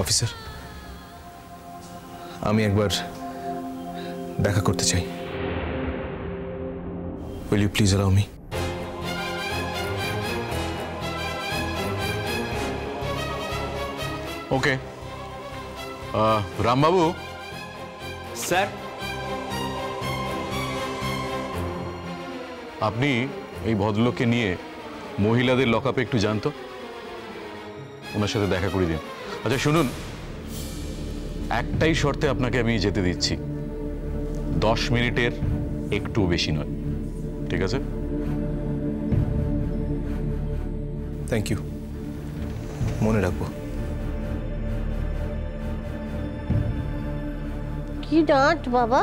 Officer, আমি একবার দেখা করতে চাই। Will you please allow me? Okay. Rambabu. Sir, আপনি এই ভদ্রলোককে নিয়ে মহিলাদের লকআপে একটু যান তো, ওনার সাথে দেখা করে দিন। আচ্ছা শুনুন, একটাই শর্তে আপনাকে আমি যেতে দিচ্ছি, 10 মিনিটের একটু বেশি নয়, ঠিক আছে? থ্যাংক ইউ, মনে রাখবো। কি ডাঁট বাবা!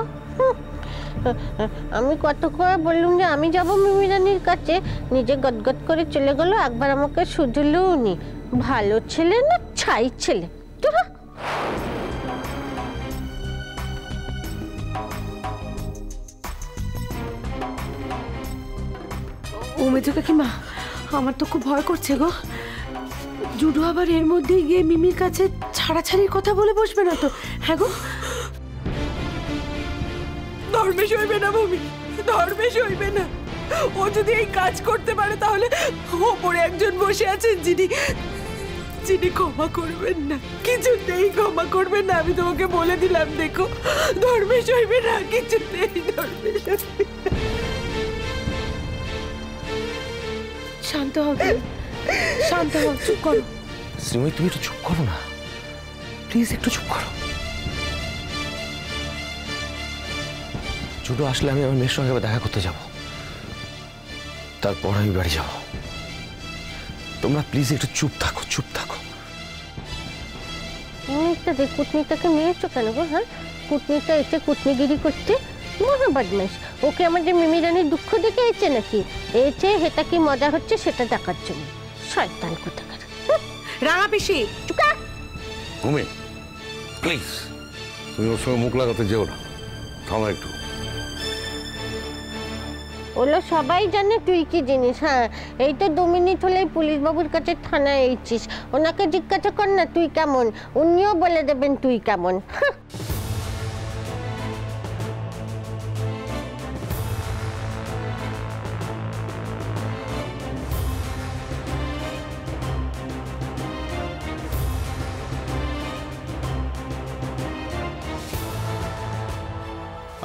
আমি কত করে বললুম যে আমি যাব মিমি রানীর কাছে, নিজে গদগদ করে চলে গেল, একবার আমাকে শুধলেও নি। ভালো ছেলে না ছাই ছেলে। মেজো কাকিমা, আমার তো খুব ভয় করছে গো। জুডো আবার এর মধ্যেই গিয়ে মিমির কাছে ছাড়াছাড়ির কথা বলে বসবে না তো? হ্যাঁ গো, ধর্মেশ হইবে না ভূমি, ধর্মেশ হইবে না। ও যদি এই কাজ করতে পারে তাহলে ওপরে একজন বসে আছেন যিনি ক্ষমা করবেন না, কিছুতেই ক্ষমা করবেন না। আমি তোমাকে বলে দিলাম, দেখো ধর্মেশ হইবে না, কিছুতেই ধর্মেশ। শান্ত হও, শান্ত হও, চুপ করো। শ্রীময়ী, তুমি একটু চুপ করো না প্লিজ, একটু চুপ করো। জুডো আসলে আমি আমার মেয়ের সঙ্গে দেখা করতে যাব, তারপর আমি বাড়ি যাব। তোমরা প্লিজ একটু চুপ থাকো, চুপ থাকো। কুটনিটাকে মেরেছো কেন গো? হ্যাঁ, কুটনিটা এসে কুটনিগিরি করতে, মহা বদমাইশ। ওকে আমাদের মিমি রানীর দুঃখ দেখে এসেছে নাকি? এসে হেটা কি মজা হচ্ছে সেটা দেখার জন্য। শয়তান কোথাকার। রাঙা পিসি, চুপ। ভূমি প্লিজ, তুমি ওর সঙ্গে মুখ লাগাতে যেও না, থামো একটু। ওগুলো সবাই জানে তুই কি জিনিস। হ্যাঁ, এই তো 2 মিনিট হলেই পুলিশ বাবুর কাছে থানায় এসেছিস। ওনাকে জিজ্ঞাসা কর না তুই কেমন, উনিও বলে দেবেন তুই কেমন।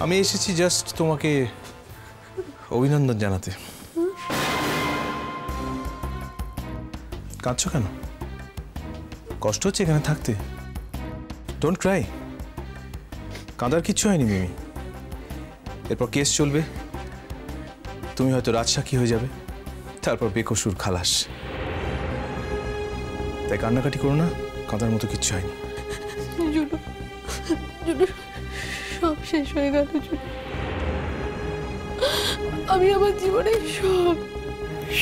আমি এসেছি জাস্ট তোমাকে অভিনন্দন জানাতে। কাঁদছো কেন? কষ্ট হচ্ছে এখানে থাকতে? ডোন্ট ক্রাই, কাঁদার কিচ্ছু হয়নি মিমি। এরপর কেস চলবে, তুমি হয়তো রাজসাক্ষী হয়ে যাবে, তারপর বেকসুর খালাস। তাই কান্নাকাটি করো না, কাঁদার মতো কিচ্ছু হয়নি। জুডো, জুডো সব শেষ হয়ে গেল। আমি আমার জীবনে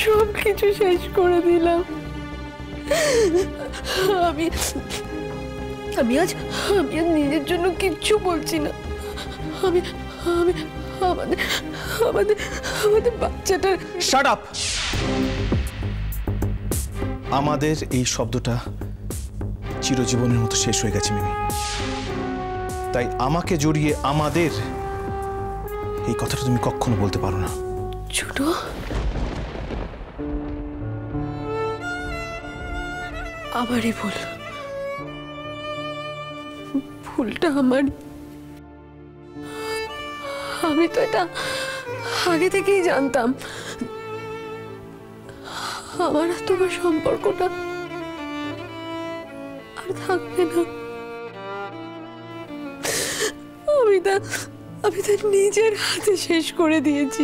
সব কিছু শেষ করে দিলাম। আমি আজ নিজের জন্য কিচ্ছু বলছি না। আমি আমাদের বাচ্চাটার। Shut up! আমাদের এই শব্দটা চিরজীবনের মতো শেষ হয়ে গেছে মিমি। তাই আমাকে জড়িয়ে আমাদের এই কথাটা তুমি কখনো বলতে পারো না। ছোটো, আমারই ভুলটা আমার। আমি তো এটা আগে থেকেই জানতাম। আমার আর তোমার সম্পর্কটা আর থাকবে না। আমি তা নিজের হাতে শেষ করে দিয়েছি।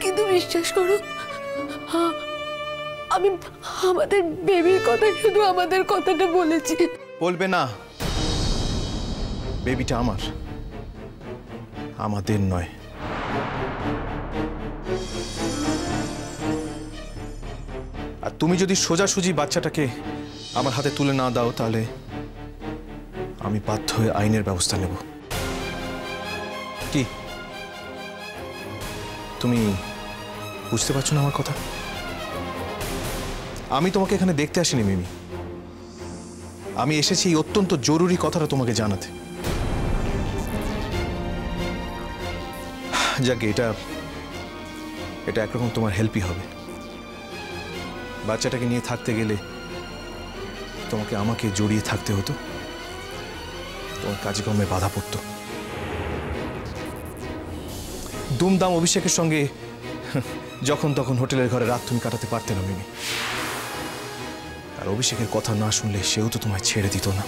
কিন্তু বিশ্বাস করো, আমি আমাদের বেবির কথা, শুধু আমাদের কথাটা বলেছি। বলবে না, বেবিটা আমার, আমাদের নয়। আর তুমি যদি সোজাসুজি বাচ্চাটাকে আমার হাতে তুলে না দাও, তাহলে আমি বাধ্য হয়ে আইনের ব্যবস্থা নেব। কি তুমি বুঝতে পারছো না আমার কথা? আমি তোমাকে এখানে দেখতে আসিনি মিমি, আমি এসেছি এই অত্যন্ত জরুরি কথাটা তোমাকে জানাতে। যাকে এটা একরকম তোমার হেল্পই হবে। বাচ্চাটাকে নিয়ে থাকতে গেলে তোমাকে আমাকে জড়িয়ে থাকতে হতো, তোমার কাজকর্মে বাধা পড়তো। দুমদাম অভিষেকের সঙ্গে যখন তখন হোটেলের ঘরে রাত তুমি কাটাতে পারতে না মিমি। আর অভিষেকের কথা না শুনলে সেও তো তোমায় ছেড়ে দিত না,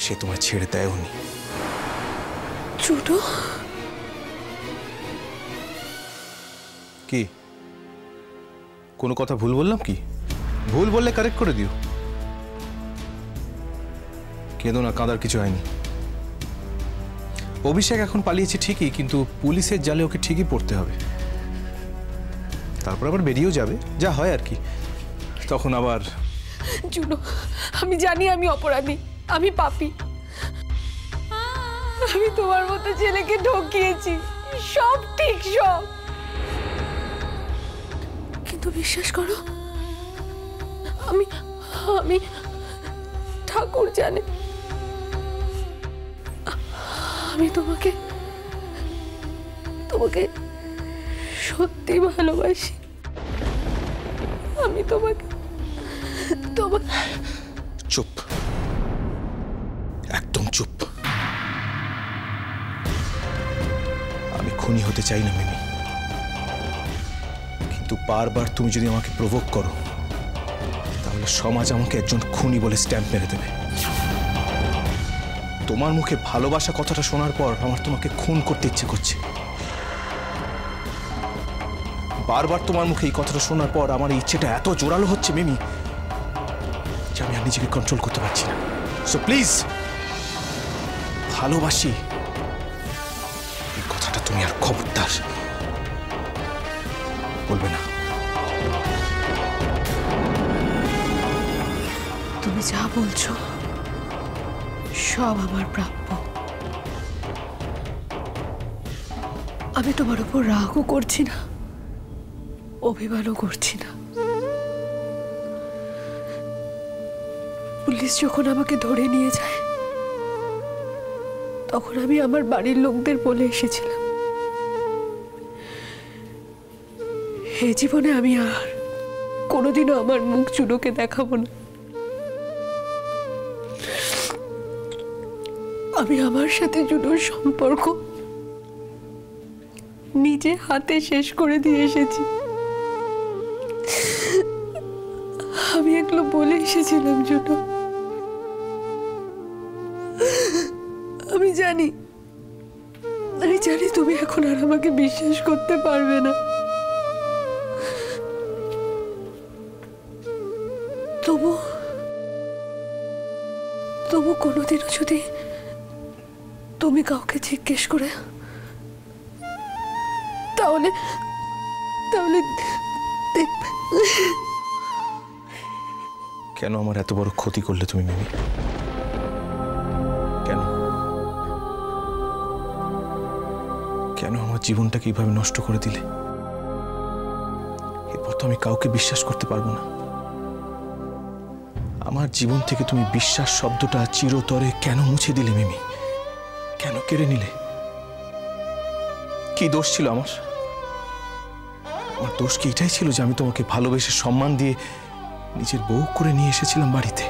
সে তোমায় ছেড়ে দেয়ওনি। জুডো, কি কোনো কথা ভুল বললাম? কি ভুল বললে কারেক্ট করে দিও। কেঁদো না, কাঁদার কিছু হয়নি। অভিষেক এখন পালিয়েছে ঠিকই, কিন্তু পুলিশের জালে ওকে ঠিকই পড়তে হবে। তারপর আবার বেরিয়েও যাবে, যা হয় আর কি। তখন আবার জুডো, আমি জানি আমি অপরাধী, আমি পাপী। আমি তোমার মতো ছেলেকে ঠকিয়েছি, সব ঠিক সব। কিন্তু বিশ্বাস করো, আমি ঠাকুর জানে আমি তোমাকে সত্যি ভালোবাসি। আমি তোমাকে চুপ, একদম চুপ। আমি খুনি হতে চাই না মিমি, কিন্তু বারবার তুমি যদি আমাকে প্রভোক করো তাহলে সমাজ আমাকে একজন খুনি বলে স্ট্যাম্প মেরে দেবে। তোমার মুখে ভালোবাসা কথাটা শোনার পর আমার তোমাকে খুন করতে ইচ্ছে করছে। বারবার তোমার মুখে এই কথাটা শোনার পর আমার এই ইচ্ছেটা এত জোরালো হচ্ছে মিমি যে আমি আর নিজেকে কন্ট্রোল করতে পারছি না। সো প্লিজ, ভালোবাসি এই কথাটা তুমি আর খবরদার বলবে না। তুমি যা বলছো সব আমার প্রাপ্য। আমি তোমার উপর রাগও করছি না, অভিমানও করছি না। পুলিশ যখন আমাকে ধরে নিয়ে যায় তখন আমি আমার বাড়ির লোকদের বলে এসেছিলাম, এ জীবনে আমি আর কোনোদিনও আমার মুখ জুডোকে দেখাবো না। আমি আমার সাথে জুডোর সম্পর্ক নিজে হাতে শেষ করে দিয়ে এসেছি। আমি এগুলো বলে এসেছিলাম জুডো। আমি জানি তুমি এখন আর আমাকে বিশ্বাস করতে পারবে না, তবু কোনোদিনও যদি তুমি কাউকে জিজ্ঞেস করে তাহলে দেখবে। কেন আমার এত বড় ক্ষতি করলে তুমি মিমি? কেন আমার জীবনটাকে এইভাবে নষ্ট করে দিলে? এরপর তো আমি কাউকে বিশ্বাস করতে পারবো না। আমার জীবন থেকে তুমি বিশ্বাস শব্দটা চিরতরে কেন মুছে দিলে মিমি? কেন কেড়ে নিলে? কি দোষ ছিল আমার? আমার দোষ কি এটাই ছিল যে আমি তোমাকে ভালোবেসে সম্মান দিয়ে নিজের বউ করে নিয়ে এসেছিলাম বাড়িতে?